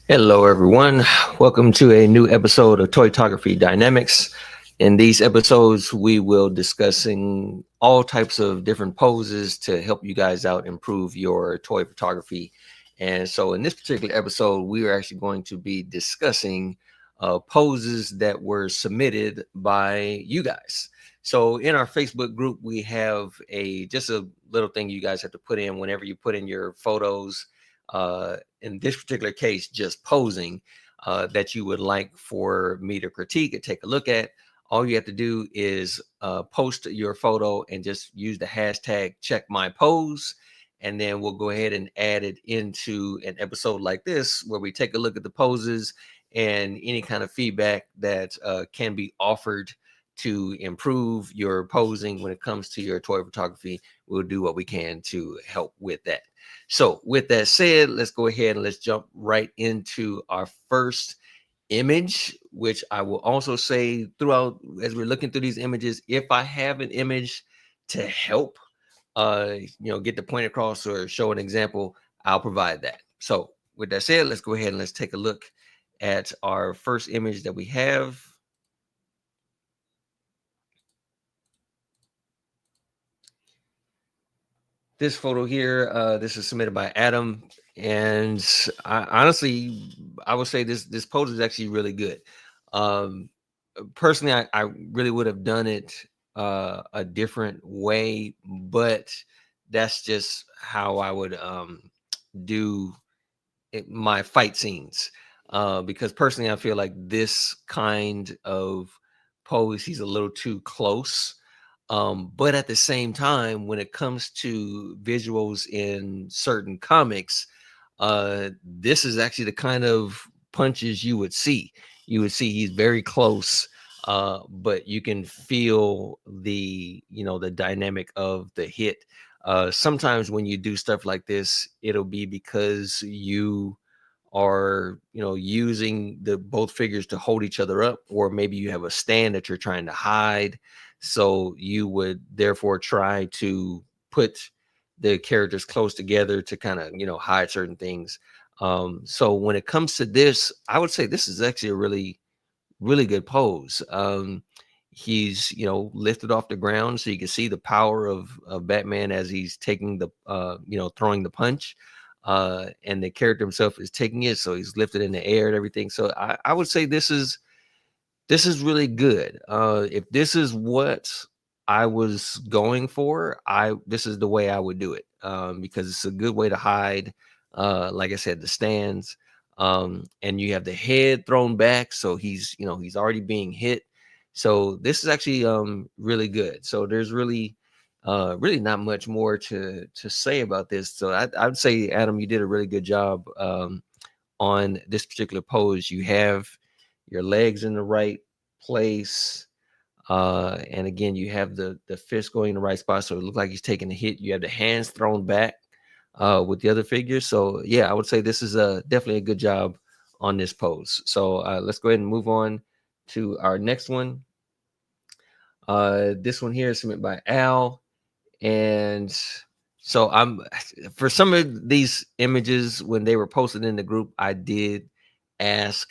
Hello, everyone. Welcome to a new episode of Toytography Dynamics. In these episodes, we will discussing all types of different poses to help you guys out improve your toy photography. And so, in this particular episode, we are actually going to be discussing poses that were submitted by you guys. So, in our Facebook group, we have a just a little thing you guys have to put in whenever you put in your photos. In this particular case, just posing that you would like for me to critique and take a look at. All you have to do is post your photo and just use the hashtag check my pose. And then we'll go ahead and add it into an episode like this where we take a look at the poses and any kind of feedback that can be offered to improve your posing when it comes to your toy photography. We'll do what we can to help with that. So with that said, let's go ahead and let's jump right into our first image, which I will also say throughout as we're looking through these images, if I have an image to help get the point across or show an example, I'll provide that. So with that said, let's go ahead and let's take a look at our first image that we have. This photo here, this is submitted by Adam, and I would say this pose is actually really good. Um, Personally, I really would have done it a different way, but that's just how I would do my fight scenes. Because personally, I feel like this kind of pose, he's a little too close. But at the same time, when it comes to visuals in certain comics, this is actually the kind of punches you would see. You would see he's very close, but you can feel the dynamic of the hit. Sometimes when you do stuff like this, it'll be because you are using the both figures to hold each other up, or maybe you have a stand that you're trying to hide, so you would therefore try to put the characters close together to kind of hide certain things. So when it comes to this, I would say this is actually a really good pose. He's lifted off the ground, so you can see the power of Batman as he's taking the throwing the punch, and the character himself is taking it, so he's lifted in the air and everything. So I would say this is really good. If this is what I was going for, I this is the way I would do it, because it's a good way to hide. Like I said, the stands, and you have the head thrown back, so he's already being hit. So this is actually really good. So there's really not much more to say about this. So I'd say, Adam, you did a really good job on this particular pose. You have your legs in the right place. And again, you have the fist going in the right spot, so it looks like he's taking a hit. You have the hands thrown back with the other figures. So yeah, I would say this is definitely a good job on this pose. So let's go ahead and move on to our next one. This one here is submitted by Al, and so I'm for some of these images when they were posted in the group, I did ask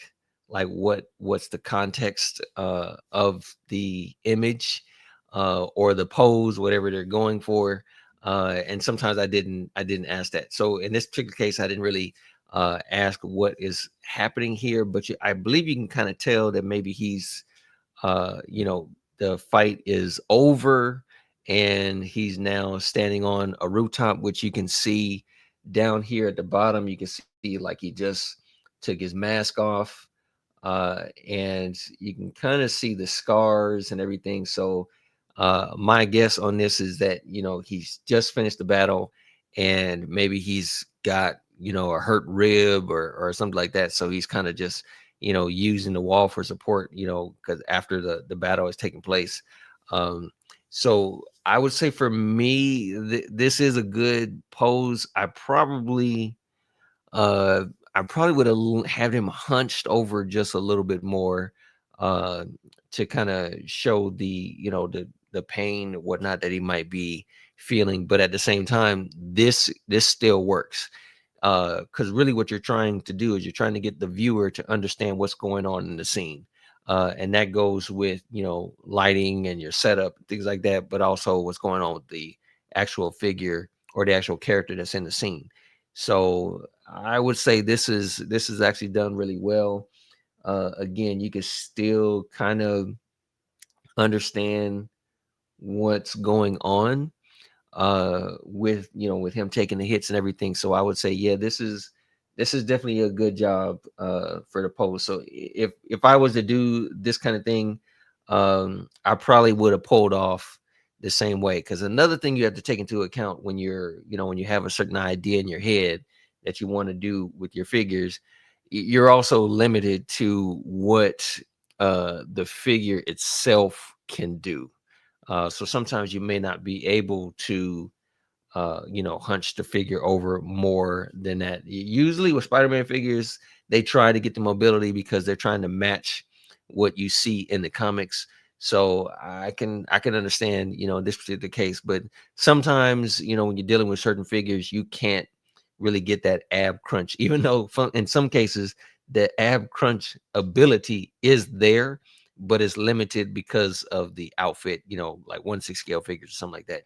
like what's the context of the image or the pose, whatever they're going for. And sometimes I didn't ask that. So in this particular case, I didn't really ask what is happening here, but I believe you can kind of tell that maybe he's the fight is over and he's now standing on a rooftop, which you can see down here at the bottom. You can see like he just took his mask off, and you can kind of see the scars and everything. So my guess on this is that he's just finished the battle, and maybe he's got a hurt rib or something like that. So he's kind of just using the wall for support, because after the battle is taking place. So I would say for me, this is a good pose. Uh, I probably would have had him hunched over just a little bit more, uh, to kind of show the pain and whatnot that he might be feeling. But at the same time, this still works. Because really what you're trying to do is you're trying to get the viewer to understand what's going on in the scene. And that goes with, lighting and your setup, things like that, but also what's going on with the actual figure or the actual character that's in the scene. So I would say this is actually done really well. Again, you can still kind of understand what's going on with with him taking the hits and everything. So I would say, yeah, this is definitely a good job for the pose. So if I was to do this kind of thing, I probably would have pulled off the same way. Because another thing you have to take into account when when you have a certain idea in your head that you want to do with your figures, you're also limited to what the figure itself can do. So sometimes you may not be able to, hunch the figure over more than that. Usually with Spider-Man figures, they try to get the mobility because they're trying to match what you see in the comics. So I can understand, this particular case, but sometimes, when you're dealing with certain figures, you can't really get that ab crunch, even though in some cases the ab crunch ability is there, but it's limited because of the outfit, like 1/6 scale figures or something like that.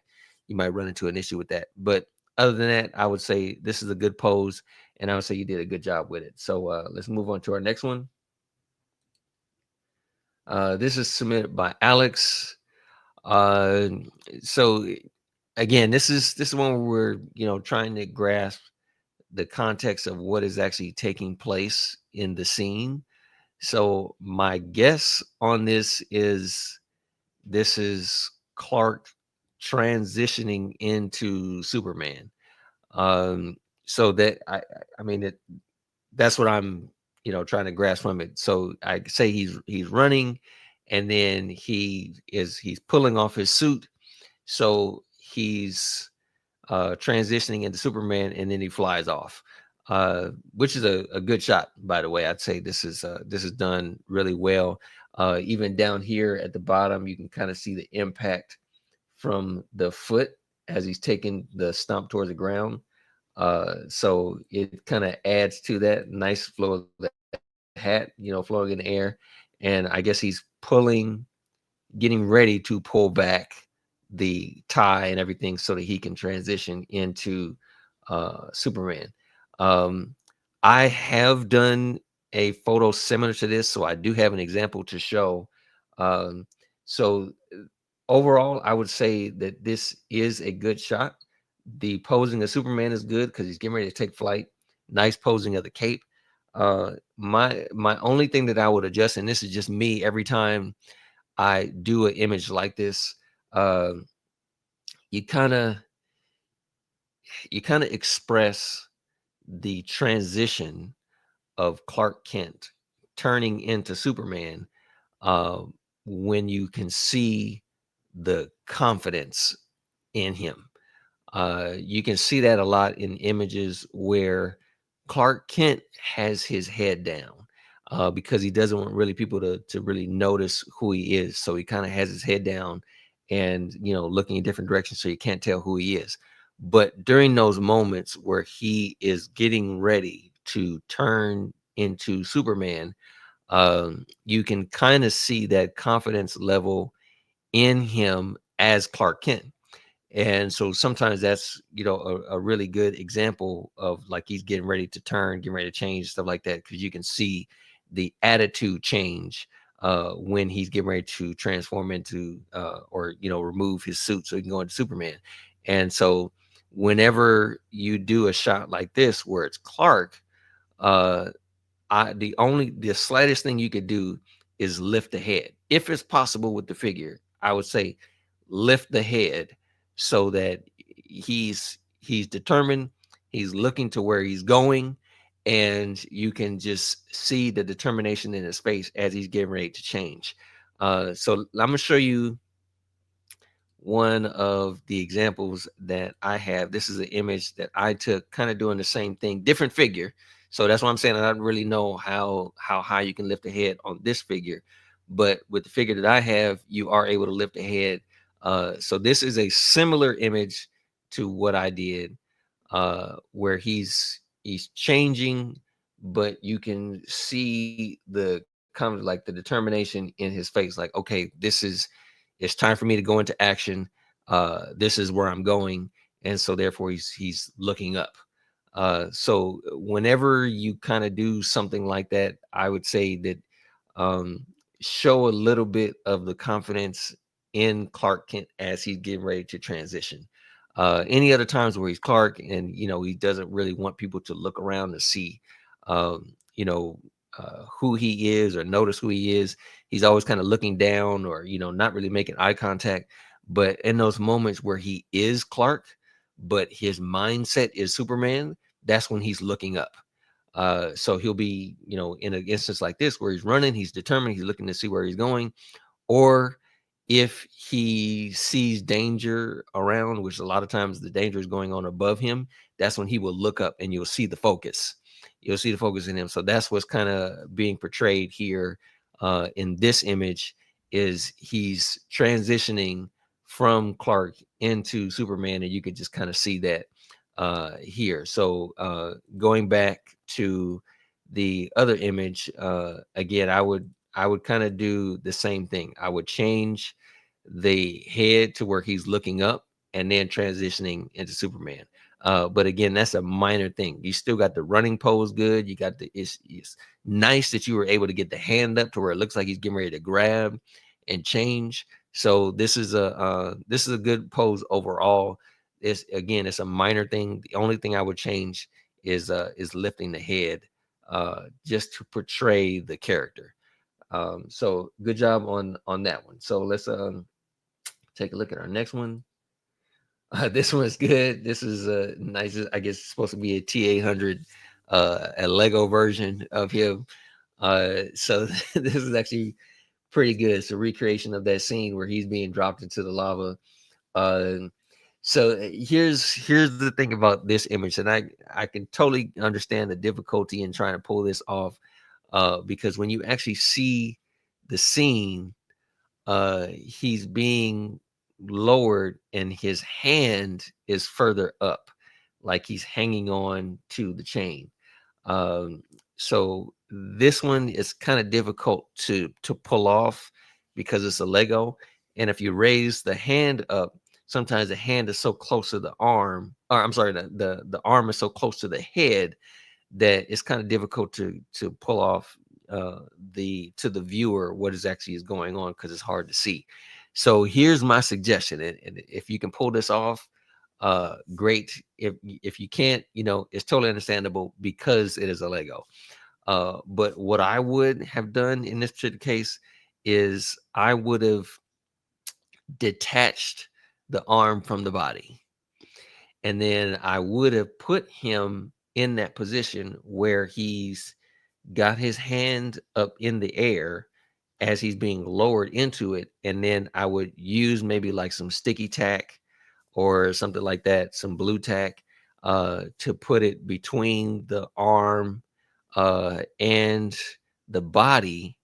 You might run into an issue with that. But other than that, I would say this is a good pose, and I would say you did a good job with it. So let's move on to our next one. This is submitted by Alex. Uh, so again, this is one where we're trying to grasp the context of what is actually taking place in the scene. So my guess on this is Clark transitioning into Superman. So that I mean that's what I'm trying to grasp from it. So I say he's running, and then he's pulling off his suit, so he's transitioning into Superman, and then he flies off. Which is a good shot, by the way. I'd say this is done really well. Even down here at the bottom, you can kind of see the impact from the foot as he's taking the stomp towards the ground. So it kind of adds to that nice flow of the hat, flowing in the air. And I guess he's getting ready to pull back the tie and everything so that he can transition into Superman. Um, I have done a photo similar to this, so I do have an example to show. Um, so overall, I would say that this is a good shot. The posing of Superman is good because he's getting ready to take flight. Nice posing of the cape. My only thing that I would adjust, and this is just me, every time I do an image like this, uh, you kind of express the transition of Clark Kent turning into Superman uh, when you can see the confidence in him. You can see that a lot in images where Clark Kent has his head down because he doesn't want really people to really notice who he is. So he kind of has his head down and looking in different directions, so you can't tell who he is. But during those moments where he is getting ready to turn into Superman, you can kind of see that confidence level in him as Clark Kent. And so sometimes that's a really good example of like he's getting ready to turn, getting ready to change, stuff like that, because you can see the attitude change when he's getting ready to transform into or remove his suit so he can go into Superman. And so whenever you do a shot like this where it's Clark, uh the slightest thing you could do is lift the head. If it's possible with the figure, I would say lift the head so that he's determined, he's looking to where he's going, and you can just see the determination in his face as he's getting ready to change. So I'm gonna show you one of the examples that I have. This is an image that I took, kind of doing the same thing, different figure. So that's why I'm saying I don't really know how high you can lift the head on this figure, but with the figure that I have, you are able to lift the head. So this is a similar image to what I did, where he's changing, but you can see the kind of like the determination in his face, like, okay, it's time for me to go into action. This is where I'm going. And so therefore he's looking up. So whenever you kind of do something like that, I would say that um, show a little bit of the confidence in Clark Kent as he's getting ready to transition. Any other times where he's Clark and he doesn't really want people to look around to see, um, you know, who he is or notice who he is. He's always kind of looking down or not really making eye contact. But in those moments where he is Clark, but his mindset is Superman, that's when he's looking up. So he'll be, in an instance like this where he's running, he's determined, he's looking to see where he's going, or if he sees danger around, which a lot of times the danger is going on above him, that's when he will look up and you'll see the focus. You'll see the focus in him. So that's what's kind of being portrayed here in this image is he's transitioning from Clark into Superman, and you could just kind of see that here. So going back to the other image, again, I would kind of do the same thing. I would change the head to where he's looking up and then transitioning into Superman. But again, that's a minor thing. You still got the running pose good. You got it's nice that you were able to get the hand up to where it looks like he's getting ready to grab and change. So this is a good pose overall. It's a minor thing. The only thing I would change is lifting the head just to portray the character. So good job on that one. So let's take a look at our next one. This one is good. This is nice. I guess it's supposed to be a T800, a Lego version of him. So this is actually pretty good. It's a recreation of that scene where he's being dropped into the lava. Uh, so here's the thing about this image, and I can totally understand the difficulty in trying to pull this off, because when you actually see the scene, he's being lowered and his hand is further up, like he's hanging on to the chain. Um, so this one is kind of difficult to pull off because it's a Lego. And if you raise the hand up, sometimes the hand is so close to the arm, or I'm sorry, the arm is so close to the head that it's kind of difficult to pull off the to the viewer what is actually is going on because it's hard to see. So here's my suggestion, and if you can pull this off, great. If you can't, it's totally understandable because it is a Lego. But what I would have done in this particular case is I would have detached the arm from the body, and then I would have put him in that position where he's got his hand up in the air as he's being lowered into it. And then I would use maybe like some sticky tack or something like that, some blue tack, to put it between the arm and the body.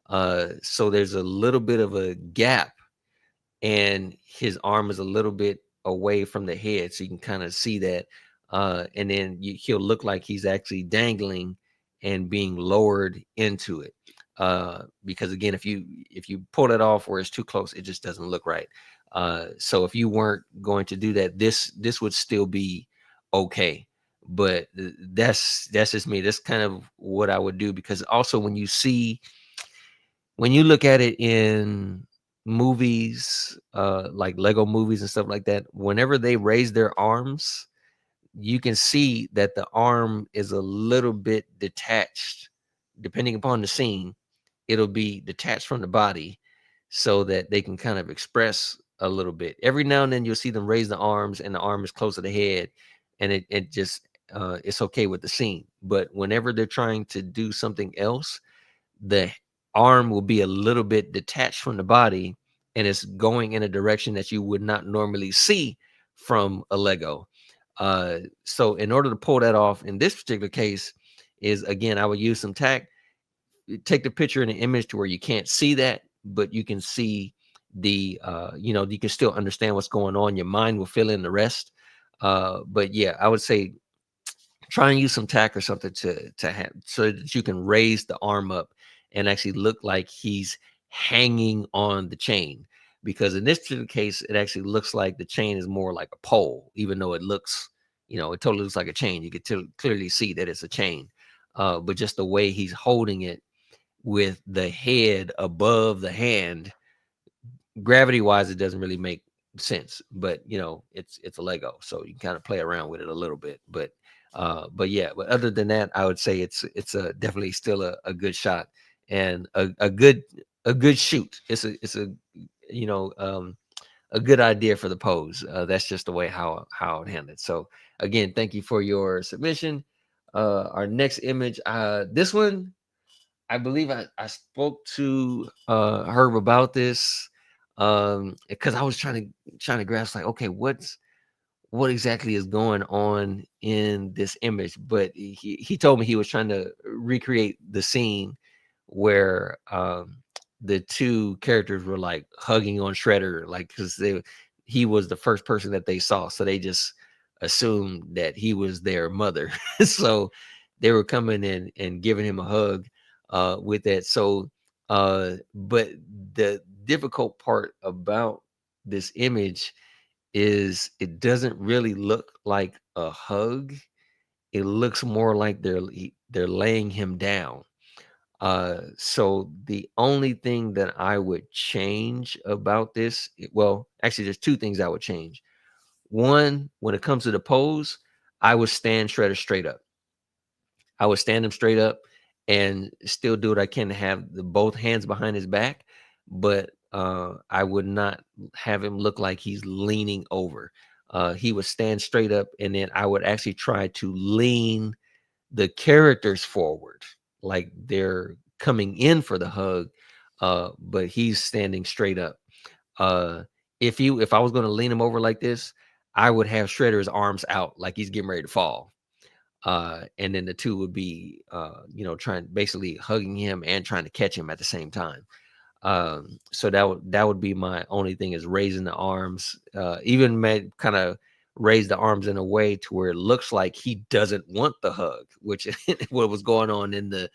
So there's a little bit of a gap and his arm is a little bit away from the head, so you can kind of see that. And then he'll look like he's actually dangling and being lowered into it. Because again, if you pull it off where it's too close, it just doesn't look right. So if you weren't going to do that, this would still be okay. But that's just me. That's kind of what I would do, because also when you look at it in movies, like Lego movies and stuff like that, whenever they raise their arms, you can see that the arm is a little bit detached. Depending upon the scene, it'll be detached from the body so that they can kind of express a little bit. Every now and then you'll see them raise the arms and the arm is close to the head, and it just it's okay with the scene. But whenever they're trying to do something else, the arm will be a little bit detached from the body and it's going in a direction that you would not normally see from a Lego. So in order to pull that off in this particular case is, again, I would use some tack, take the picture in an image to where you can't see that, but you can see you can still understand what's going on. Your mind will fill in the rest. But yeah, I would say try and use some tack or something to have so that you can raise the arm up and actually look like he's hanging on the chain. Because in this particular case, it actually looks like the chain is more like a pole, even though it looks, it totally looks like a chain. You could clearly see that it's a chain, but just the way he's holding it with the head above the hand, gravity wise, it doesn't really make sense. But it's a Lego, so you can kind of play around with it a little bit. But yeah, but other than that, I would say it's a definitely still a good shot and a good shoot. It's you know a good idea for the pose. That's just the way how it handled. So again, thank you for your submission. Our next image, this one, I believe I spoke to Herb about this because I was trying to grasp, like, okay, what exactly is going on in this image. But he told me he was trying to recreate the scene where the two characters were like hugging on Shredder, like, because he was the first person that they saw, so they just assumed that he was their mother. So they were coming in and giving him a hug with that. So but the difficult part about this image is it doesn't really look like a hug. It looks more like they're laying him down. So the only thing that I would change about this, well, actually, there's two things I would change. One, when it comes to the pose, I would stand Shredder straight up. I would stand him straight up and still do what I can to have both hands behind his back, but I would not have him look like he's leaning over. He would stand straight up, and then I would actually try to lean the characters forward, like they're coming in for the hug, but he's standing straight up. Uh, if I was going to lean him over like this, I would have Shredder's arms out like he's getting ready to fall, and then the two would be trying, basically hugging him and trying to catch him at the same time. So that would be my only thing, is raising the arms, even kind of raise the arms in a way to where it looks like he doesn't want the hug, which what was going on in the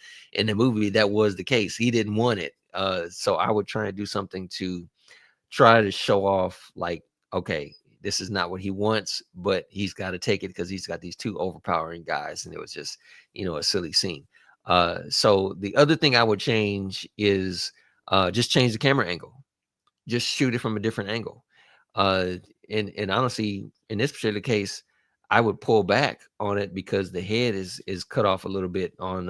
movie. That was the case. He didn't want it. So I would try to do something to try to show off, like, okay, this is not what he wants, but he's got to take it because he's got these two overpowering guys, and it was just a silly scene. So the other thing I would change is just change the camera angle, just shoot it from a different angle. Uh, and honestly, in this particular case, I would pull back on it because the head is cut off a little bit on.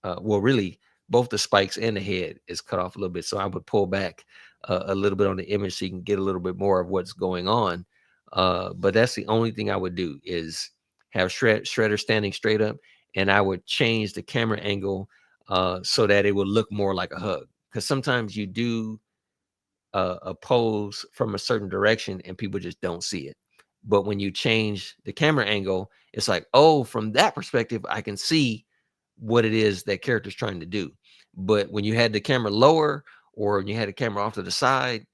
Well, really, both the spikes and the head is cut off a little bit. So I would pull back a little bit on the image so you can get a little bit more of what's going on. But that's the only thing I would do, is have Shredder standing straight up, and I would change the camera angle so that it would look more like a hug. Because sometimes you do a pose from a certain direction and people just don't see it. But when you change the camera angle, it's like, oh, from that perspective, I can see what it is that character's trying to do. But when you had the camera lower, or when you had the camera off to the side,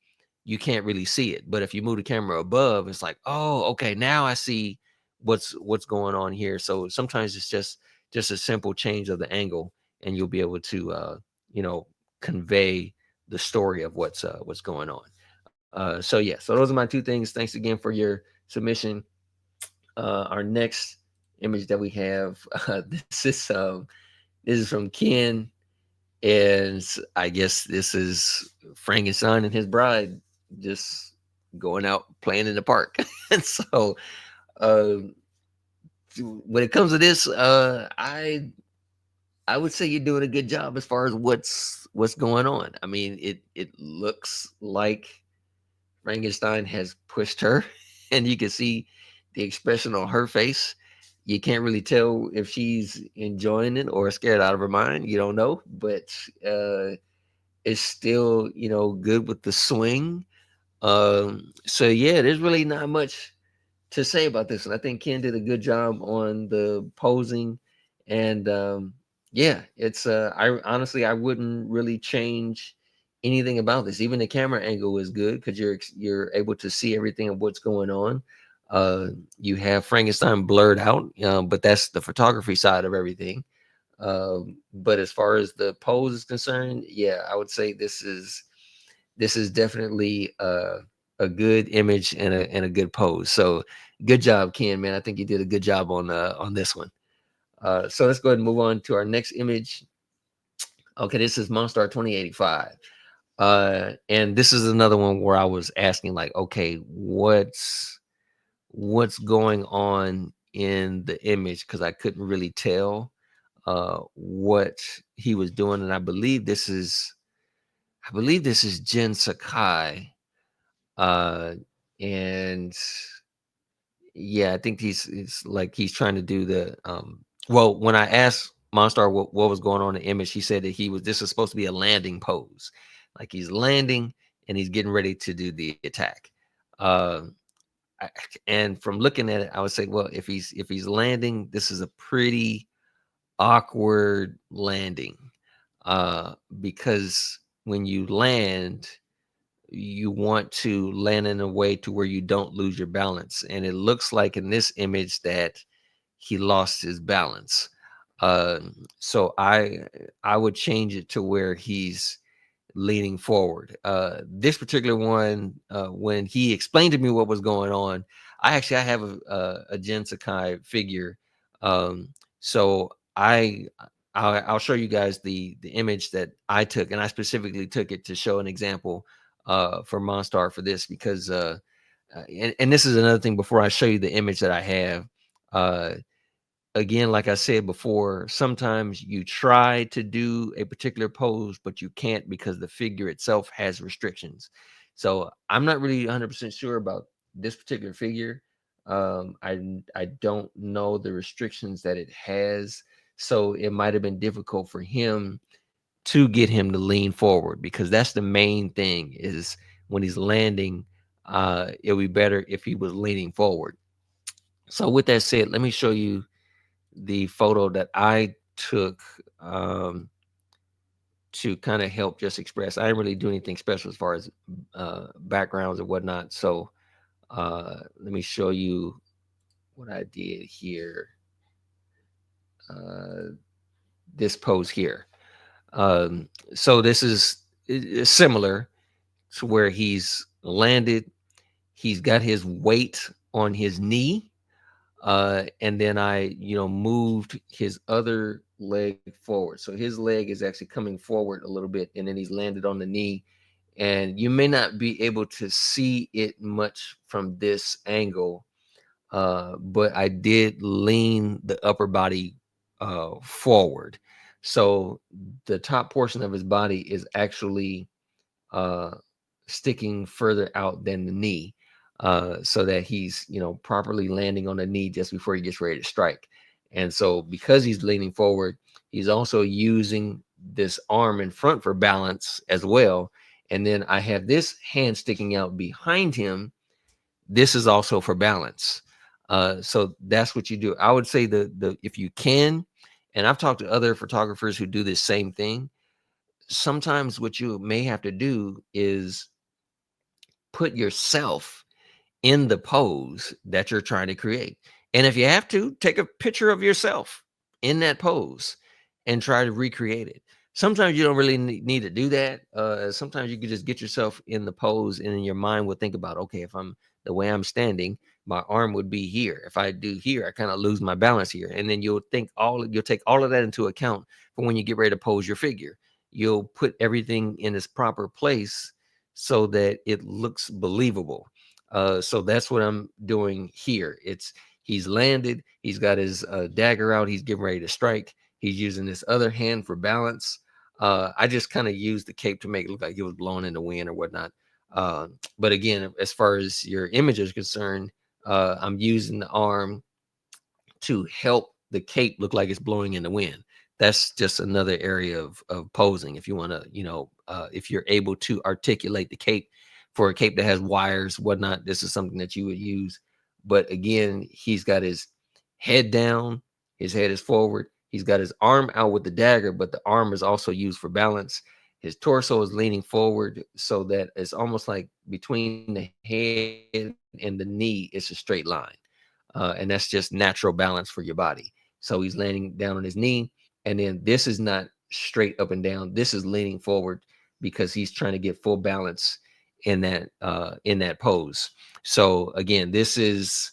you can't really see it. But if you move the camera above, it's like, oh, okay, now I see what's going on here. So sometimes it's just a simple change of the angle, and you'll be able to you know convey the story of what's going on. So yeah, so those are my two things. Thanks again for your submission. Our next image that we have, this is from Ken, and I guess this is Frankenstein and his bride just going out playing in the park. And so uh, when it comes to this, I would say you're doing a good job as far as what's going on. I mean, it looks like Frankenstein has pushed her, and you can see the expression on her face. You can't really tell if she's enjoying it or scared out of her mind. You don't know, but it's still good with the swing. So yeah, there's really not much to say about this, and I think Ken did a good job on the posing, and yeah, it's I honestly, I wouldn't really change anything about this. Even the camera angle is good because you're able to see everything of what's going on. Uh, you have Frankenstein blurred out, but that's the photography side of everything. But as far as the pose is concerned, yeah, I would say this is definitely a good image and a good pose. So good job, Ken, man. I think you did a good job on this one. So let's go ahead and move on to our next image. Okay, this is Monstar 2085. And this is another one where I was asking, like, okay, what's going on in the image, because I couldn't really tell what he was doing. And I believe this is Jin Sakai. Uh and yeah, I think it's like he's trying to do the well, when I asked Monstar what was going on in the image, he said that this is supposed to be a landing pose. Like he's landing and he's getting ready to do the attack. Uh, I, and from looking at it, I would say, well, if he's landing, this is a pretty awkward landing. Because when you land, you want to land in a way to where you don't lose your balance. And it looks like in this image that he lost his balance. So I would change it to where he's leaning forward. This particular one, when he explained to me what was going on, I have a Jin Sakai figure. So I'll show you guys the image that I took, and I specifically took it to show an example for Monstar for this, because and this is another thing before I show you the image that I have. Uh, Again, like I said before, sometimes you try to do a particular pose, but you can't because the figure itself has restrictions. So I'm not really 100% sure about this particular figure. I don't know the restrictions that it has, so it might have been difficult for him to get him to lean forward, because that's the main thing, is when he's landing, it would be better if he was leaning forward. So with that said, let me show you the photo that I took, to kind of help just express. I didn't really do anything special as far as backgrounds and whatnot. So let me show you what I did here. Uh, this pose here. So this is similar to where he's landed. He's got his weight on his knee, and then I, moved his other leg forward. So his leg is actually coming forward a little bit, and then he's landed on the knee. And you may not be able to see it much from this angle, but I did lean the upper body forward. So the top portion of his body is actually uh, sticking further out than the knee, so that he's, properly landing on the knee just before he gets ready to strike. And so because he's leaning forward, he's also using this arm in front for balance as well. And then I have this hand sticking out behind him. This is also for balance. So that's what you do. I would say the if you can, and I've talked to other photographers who do this same thing. Sometimes what you may have to do is put yourself in the pose that you're trying to create. And if you have to, take a picture of yourself in that pose and try to recreate it. Sometimes you don't really need to do that. Sometimes you can just get yourself in the pose, and in your mind will think about, okay, if I'm the way I'm standing, my arm would be here. If I do here, I kind of lose my balance here. And then you'll take all of that into account for when you get ready to pose your figure. You'll put everything in its proper place so that it looks believable. So that's what I'm doing here. He's landed, he's got his dagger out, he's getting ready to strike. He's using this other hand for balance. I just kind of used the cape to make it look like it was blowing in the wind or whatnot. But again, as far as your image is concerned, I'm using the arm to help the cape look like it's blowing in the wind. That's just another area of posing. If you want to, if you're able to articulate the cape for a cape that has wires, whatnot, this is something that you would use. But again, he's got his head down, his head is forward. He's got his arm out with the dagger, but the arm is also used for balance. his torso is leaning forward so that it's almost like between the head and the knee, it's a straight line. And that's just natural balance for your body. So he's laying down on his knee, and then this is not straight up and down. This is leaning forward because he's trying to get full balance in that pose. So again, this is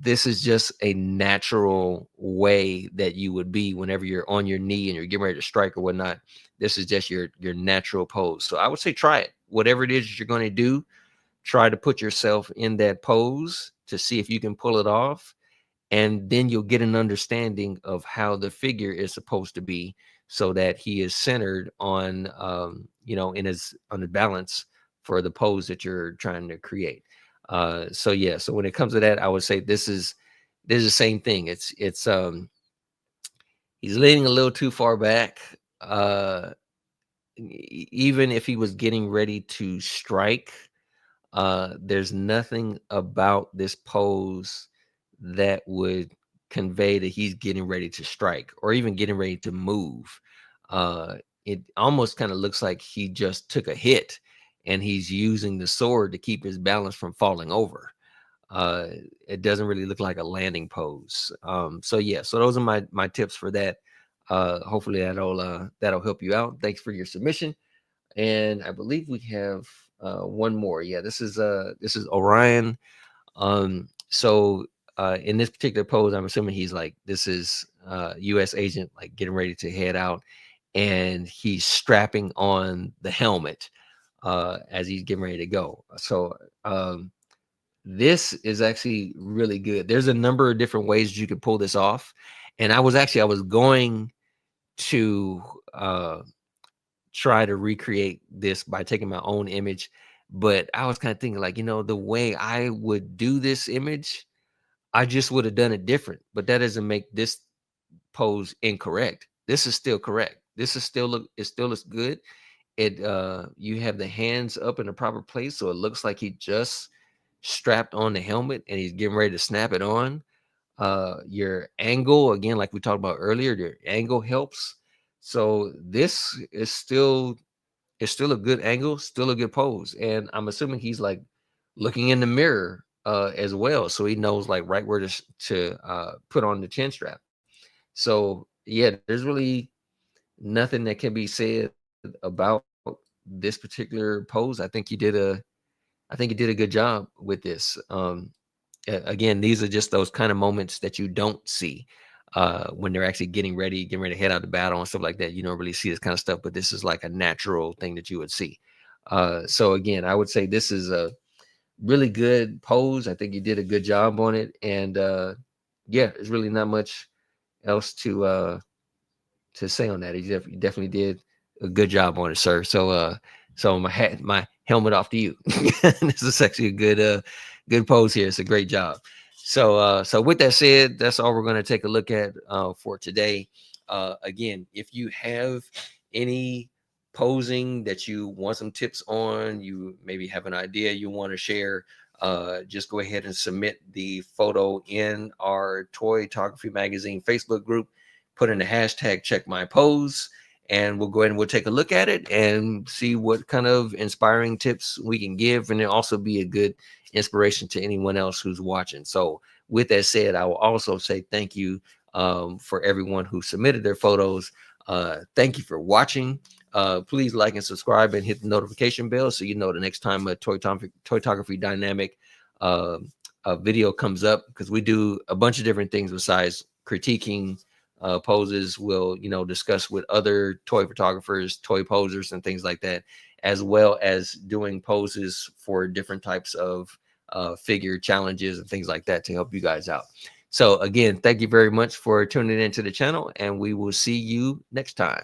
just a natural way that you would be whenever you're on your knee and you're getting ready to strike or whatnot. This is just your natural pose. So I would say try it. Whatever it is you're going to do, try to put yourself in that pose to see if you can pull it off, and then you'll get an understanding of how the figure is supposed to be, so that he is centered on in his on the balance for the pose that you're trying to create. So yeah, so when it comes to that, I would say this is the same thing. It's he's leaning a little too far back. Even if he was getting ready to strike, there's nothing about this pose that would convey that he's getting ready to strike or even getting ready to move. It almost kind of looks like he just took a hit and he's using the sword to keep his balance from falling over. Uh, it doesn't really look like a landing pose. So yeah, so those are my tips for that. Hopefully that'll help you out. Thanks for your submission. And I believe we have one more. Yeah, this is Orion. So in this particular pose, I'm assuming he's like, this is U.S. agent like getting ready to head out, and he's strapping on the helmet as he's getting ready to go. So this is actually really good. There's a number of different ways you could pull this off, and I was going to try to recreate this by taking my own image, but I was kind of thinking like, the way I would do this image, I just would have done it different. But that doesn't make this pose incorrect. This is still correct. This is still it still looks good. You have the hands up in the proper place, so it looks like he just strapped on the helmet and he's getting ready to snap it on. Your angle, again, like we talked about earlier, your angle helps. So this is still, it's still a good angle, still a good pose. And I'm assuming he's like looking in the mirror as well, so he knows like right where to put on the chin strap. So yeah, there's really nothing that can be said about this particular pose. I think you did a good job with this. Again, these are just those kind of moments that you don't see when they're actually getting ready to head out to battle and stuff like that. You don't really see this kind of stuff, but this is like a natural thing that you would see. So again, I would say this is a really good pose. I think you did a good job on it, and yeah, there's really not much else to say on that. You definitely did a good job on it, sir. So my helmet off to you. This is actually a good pose here. It's a great job. So with that said, that's all we're going to take a look at for today. Again, if you have any posing that you want some tips on, you maybe have an idea you want to share, just go ahead and submit the photo in our Toytography magazine Facebook group. Put in the hashtag check my pose, and we'll go ahead and we'll take a look at it and see what kind of inspiring tips we can give, and it'll also be a good inspiration to anyone else who's watching. So with that said, I will also say thank you for everyone who submitted their photos. Thank you for watching. Please like and subscribe and hit the notification bell so you know the next time a Toytography Dynamic a video comes up, because we do a bunch of different things besides critiquing poses. We'll discuss with other toy photographers, toy posers, and things like that, as well as doing poses for different types of figure challenges and things like that to help you guys out. So again, thank you very much for tuning into the channel, and we will see you next time.